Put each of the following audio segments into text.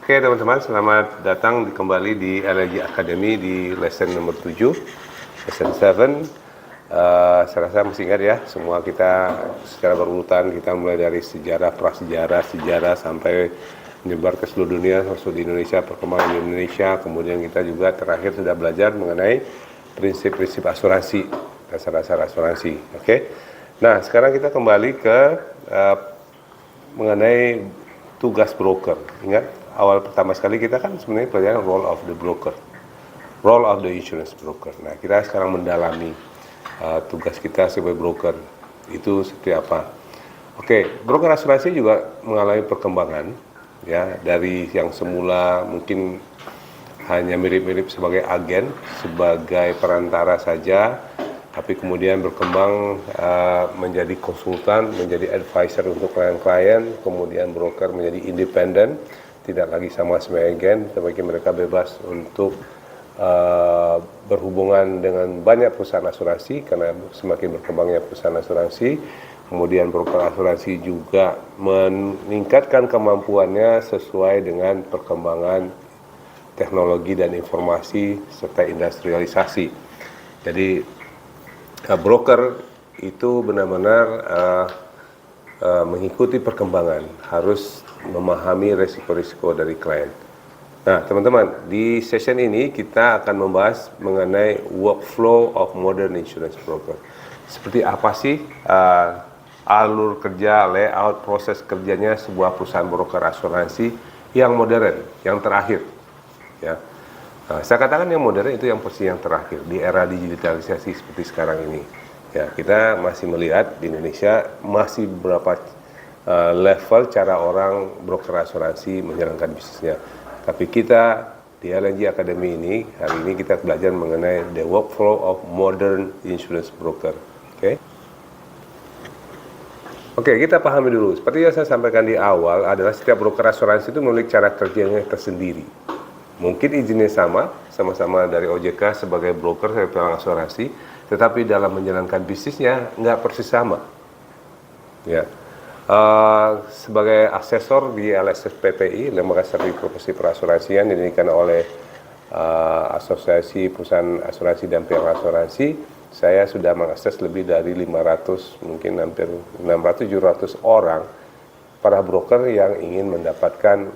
Oke teman-teman, selamat datang kembali di LNG Academy di lesson nomor 7, lesson 7. Saya rasa masih ingat ya, semua kita secara berurutan, kita mulai dari sejarah, prasejarah, sejarah sampai menyebar ke seluruh dunia, masuk di Indonesia, perkembangan di Indonesia. Kemudian kita juga terakhir sudah belajar mengenai prinsip-prinsip asuransi, dasar-dasar asuransi. Oke. Nah, sekarang kita kembali ke mengenai tugas broker. Ingat, awal pertama sekali kita kan sebenarnya pelajaran role of the broker, role of the insurance broker. Nah, kita sekarang mendalami tugas kita sebagai broker itu seperti apa. Oke, broker asuransi juga mengalami perkembangan ya, dari yang semula mungkin hanya mirip-mirip sebagai agen, sebagai perantara saja, tapi kemudian berkembang menjadi konsultan, menjadi advisor untuk klien-klien, kemudian broker menjadi independen, tidak lagi sama sebagai agen, tapi mereka bebas untuk berhubungan dengan banyak perusahaan asuransi, karena semakin berkembangnya perusahaan asuransi. Kemudian broker asuransi juga meningkatkan kemampuannya sesuai dengan perkembangan teknologi dan informasi serta industrialisasi. Jadi broker itu benar-benar mengikuti perkembangan, harus memahami risiko-risiko dari klien. Nah, teman-teman, di session ini kita akan membahas mengenai workflow of modern insurance broker. Seperti apa sih alur kerja, layout, proses kerjanya sebuah perusahaan broker asuransi yang modern, yang terakhir. Ya, saya katakan yang modern itu yang posisi yang terakhir di era digitalisasi seperti sekarang ini. Ya, kita masih melihat di Indonesia masih berapa level cara orang broker asuransi menjalankan bisnisnya. Tapi kita di LNG Academy ini, hari ini kita belajar mengenai the workflow of modern insurance broker. Oke, kita pahami dulu. Seperti yang saya sampaikan di awal, adalah setiap broker asuransi itu memiliki cara kerjanya tersendiri. Mungkin izinnya sama-sama dari OJK sebagai broker, sebagai pelaku asuransi, tetapi dalam menjalankan bisnisnya nggak persis sama. Ya. Sebagai asesor di LSPPI, Lembaga Sertifikasi Profesi Perasuransian, didirikan oleh Asosiasi Perusahaan Asuransi dan Pihak Asuransi, saya sudah mengakses lebih dari 500, mungkin hampir 600-700 orang para broker yang ingin mendapatkan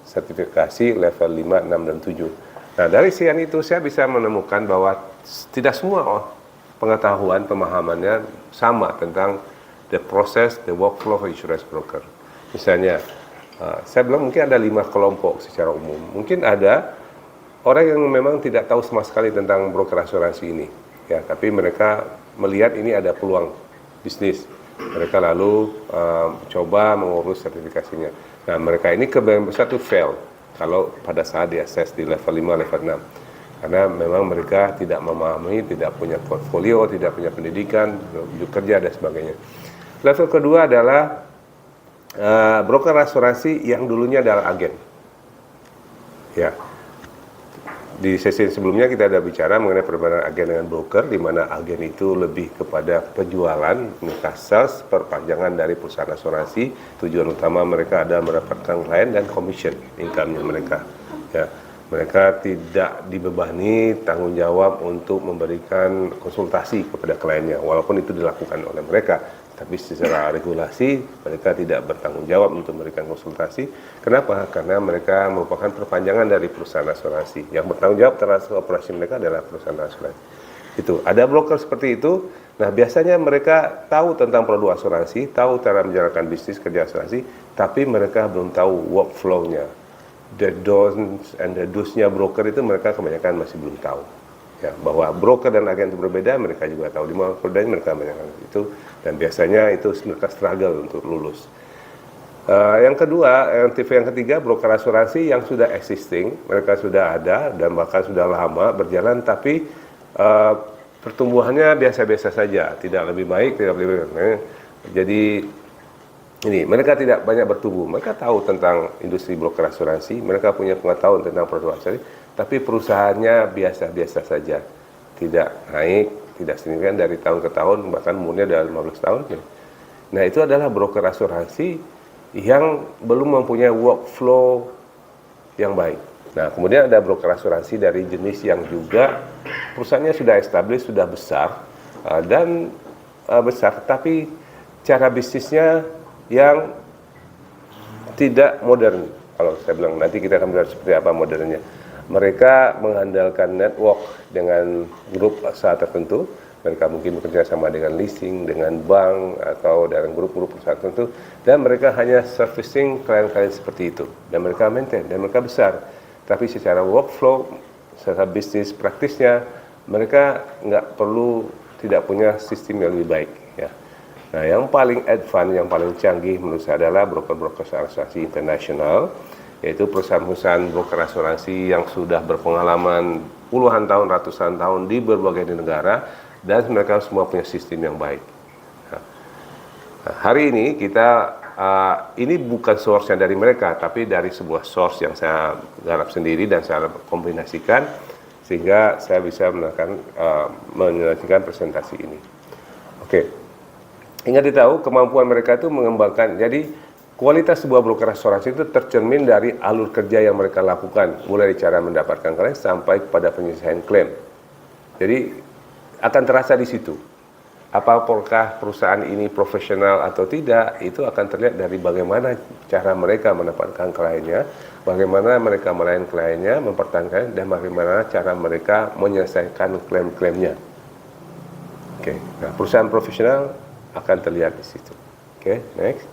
sertifikasi level 5, 6, dan 7. Nah, dari sekian itu saya bisa menemukan bahwa tidak semua pengetahuan, pemahamannya sama tentang the process, the workflow of insurance broker. Misalnya, saya bilang mungkin ada 5 kelompok secara umum. Mungkin ada orang yang memang tidak tahu sama sekali tentang broker asuransi ini, ya, tapi mereka melihat ini ada peluang bisnis. Mereka lalu coba mengurus sertifikasinya. Nah, mereka ini kebanyakan besar itu fail kalau pada saat diakses di level 5, level 6. Karena memang mereka tidak memahami, tidak punya portfolio, tidak punya pendidikan, kerja dan sebagainya. Level kedua adalah broker asuransi yang dulunya adalah agen. Ya. Di sesi sebelumnya kita sudah bicara mengenai perbedaan agen dengan broker, di mana agen itu lebih kepada penjualan, sales, perpanjangan dari perusahaan asuransi. Tujuan utama mereka adalah mendapatkan klien dan commission income-nya mereka. Ya. Mereka tidak dibebani tanggung jawab untuk memberikan konsultasi kepada kliennya, walaupun itu dilakukan oleh mereka. Tapi secara regulasi mereka tidak bertanggung jawab untuk memberikan konsultasi. Kenapa? Karena mereka merupakan perpanjangan dari perusahaan asuransi. Yang bertanggung jawab terhadap operasi mereka adalah perusahaan asuransi. Itu ada broker seperti itu. Nah, biasanya mereka tahu tentang produk asuransi, tahu cara menjalankan bisnis kerja asuransi, tapi mereka belum tahu workflow-nya. The don'ts and the do's-nya broker itu mereka kebanyakan masih belum tahu. Ya, bahwa broker dan agen itu berbeda, mereka juga tahu. Di mana perbedaannya mereka kebanyakan itu, dan biasanya itu mereka struggle untuk lulus. Yang kedua, yang ketiga, broker asuransi yang sudah existing, mereka sudah ada dan bahkan sudah lama berjalan, tapi pertumbuhannya biasa-biasa saja, tidak lebih baik, tidak lebih baik. Jadi ini mereka tidak banyak bertumbuh. Mereka tahu tentang industri broker asuransi, mereka punya pengetahuan tentang produk asuransi, tapi perusahaannya biasa-biasa saja, tidak naik, tidak signifikan dari tahun ke tahun, bahkan umurnya sudah 15 tahun. Nah, itu adalah broker asuransi yang belum mempunyai workflow yang baik. Nah, kemudian ada broker asuransi dari jenis yang juga perusahaannya sudah established, sudah besar, besar, tapi cara bisnisnya yang tidak modern. Kalau saya bilang nanti kita akan melihat seperti apa modernnya. Mereka mengandalkan network dengan grup usaha tertentu. Mereka mungkin bekerja sama dengan leasing, dengan bank, atau dengan grup-grup perusahaan tertentu. Dan mereka hanya servicing klien-klien seperti itu. Dan mereka maintain, dan mereka besar. Tapi secara workflow, secara bisnis praktisnya, mereka tidak punya sistem yang lebih baik. Ya. Nah, yang paling advance, yang paling canggih menurut saya adalah broker-broker asuransi internasional, yaitu perusahaan-perusahaan broker asuransi yang sudah berpengalaman puluhan tahun, ratusan tahun di berbagai negara, dan mereka semua punya sistem yang baik. Nah, hari ini ini bukan source-nya dari mereka, tapi dari sebuah source yang saya garap sendiri dan saya kombinasikan, sehingga saya bisa menyelesaikan presentasi ini. Oke. Ingat tahu kemampuan mereka itu mengembangkan. Jadi kualitas sebuah broker asuransi itu tercermin dari alur kerja yang mereka lakukan, mulai dari cara mendapatkan klien sampai kepada penyelesaian klaim. Jadi akan terasa di situ. Apakah perusahaan ini profesional atau tidak, itu akan terlihat dari bagaimana cara mereka mendapatkan kliennya, bagaimana mereka melayani kliennya, mempertahankan, dan bagaimana cara mereka menyelesaikan klaim-klaimnya. Oke. Nah, perusahaan profesional akan terlihat di situ. Oke, next.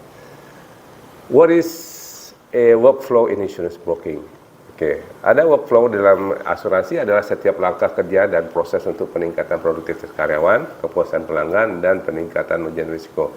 What is a workflow in insurance broking? Oke, ada workflow dalam asuransi adalah setiap langkah kerja dan proses untuk peningkatan produktivitas karyawan, kepuasan pelanggan, dan peningkatan manajemen risiko.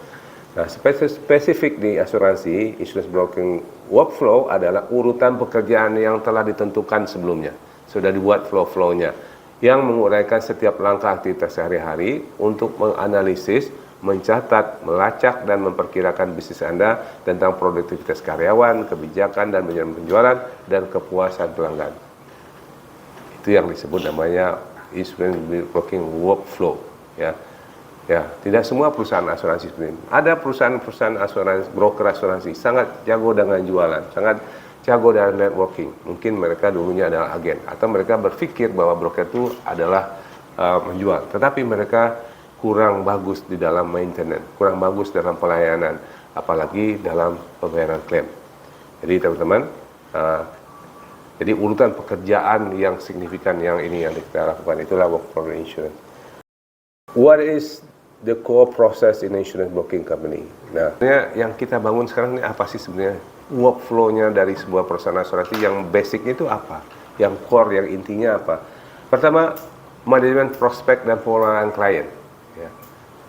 Nah, spesifik di asuransi, insurance broking workflow adalah urutan pekerjaan yang telah ditentukan sebelumnya. Sudah dibuat flow-flow-nya, yang menguraikan setiap langkah aktivitas sehari-hari untuk menganalisis, mencatat, melacak, dan memperkirakan bisnis Anda tentang produktivitas karyawan, kebijakan, dan manajemen penjualan, dan kepuasan pelanggan. Itu yang disebut namanya insurance broking workflow. Ya, tidak semua perusahaan asuransi seperti ini. Ada perusahaan asuransi, broker asuransi sangat jago dengan jualan, sangat jago dalam networking. Mungkin mereka dulunya adalah agen, atau mereka berpikir bahwa broker itu adalah menjual, tetapi mereka kurang bagus di dalam maintenance, kurang bagus dalam pelayanan, apalagi dalam pembayaran klaim. Jadi teman-teman, jadi urutan pekerjaan yang signifikan yang kita lakukan itulah workflow insurance. What is the core process in insurance broking company? Nah, yang kita bangun sekarang ini apa sih sebenarnya workflow-nya dari sebuah perusahaan asuransi? Yang basicnya itu apa? Yang core, yang intinya apa? Pertama, manajemen prospek dan pengelolaan klien. Ya.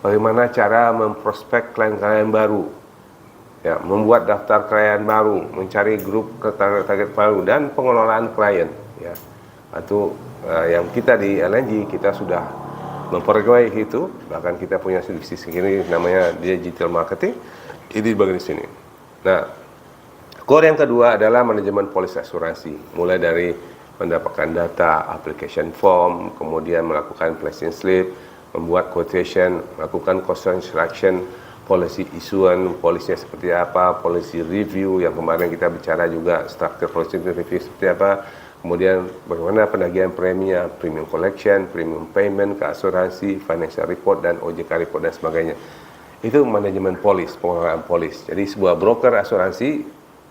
Bagaimana cara memprospek klien-klien baru, ya, membuat daftar klien baru, mencari grup target baru, dan pengelolaan klien. Ya. Itu yang kita di LNG kita sudah memperbaiki itu, bahkan kita punya divisi segini namanya digital marketing, ini bagian di sini. Nah, core yang kedua adalah manajemen polis asuransi, mulai dari mendapatkan data, application form, kemudian melakukan placing slip, membuat quotation, melakukan cost instruction, policy isuan, polisinya seperti apa, policy review yang kemarin kita bicara juga, structure policy review seperti apa, kemudian bagaimana penagihan preminya, premium collection, premium payment ke asuransi, financial report, dan OJK report, dan sebagainya. Itu manajemen polis, pengelolaan polis. Jadi sebuah broker asuransi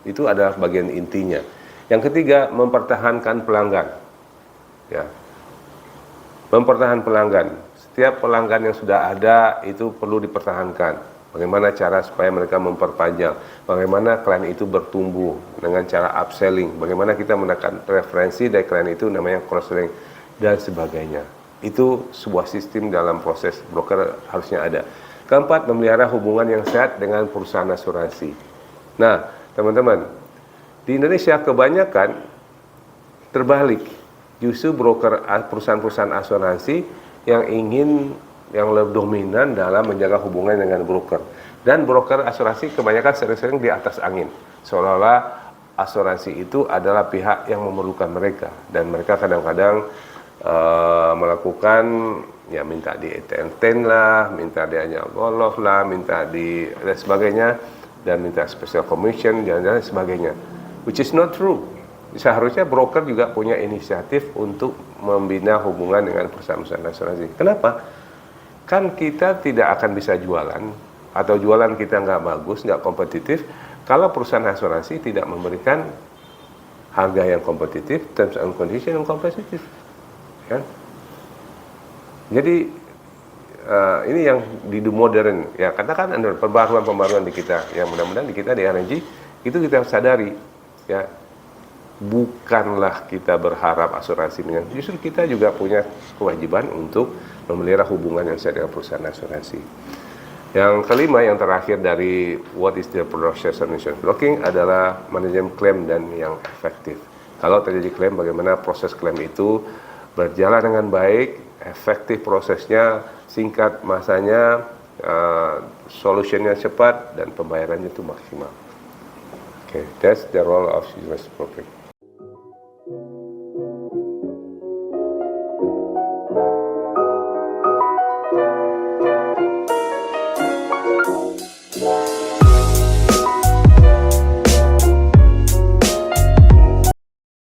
itu adalah bagian intinya. Yang ketiga, mempertahankan pelanggan. Ya. Mempertahankan pelanggan. Setiap pelanggan yang sudah ada itu perlu dipertahankan. Bagaimana cara supaya mereka memperpanjang, bagaimana klien itu bertumbuh dengan cara upselling, bagaimana kita mendapatkan referensi dari klien itu namanya cross-selling, dan sebagainya. Itu sebuah sistem dalam proses broker harusnya ada. Keempat, memelihara hubungan yang sehat dengan perusahaan asuransi. Nah, teman-teman, di Indonesia kebanyakan terbalik. Justru perusahaan-perusahaan asuransi yang lebih dominan dalam menjaga hubungan dengan broker. Dan broker asuransi kebanyakan sering-sering di atas angin. Seolah-olah asuransi itu adalah pihak yang memerlukan mereka. Dan mereka kadang-kadang melakukan, ya minta di entertain lah, minta diajak golf lah, minta dan sebagainya. dan minta special commission dan lain sebagainya, which is not true. Seharusnya broker juga punya inisiatif untuk membina hubungan dengan perusahaan-perusahaan asuransi. Kenapa? Kan kita tidak akan bisa jualan, atau jualan kita nggak bagus, nggak kompetitif, kalau perusahaan asuransi tidak memberikan harga yang kompetitif, terms and condition yang kompetitif. Kan? Jadi ini yang di modern, ya katakan ada pembaruan di kita, yang mudah-mudahan di kita di RNG itu kita sadari, ya bukanlah kita berharap asuransi dengan, justru kita juga punya kewajiban untuk memelihara hubungan yang sehat dengan perusahaan asuransi. Yang kelima, yang terakhir dari what is the process of insurance broking adalah manajemen klaim dan yang efektif. Kalau terjadi klaim, bagaimana proses klaim itu berjalan dengan baik, efektif prosesnya, singkat masanya, solutionnya cepat, dan pembayarannya itu maksimal. Okay, that's the role of insurance broking.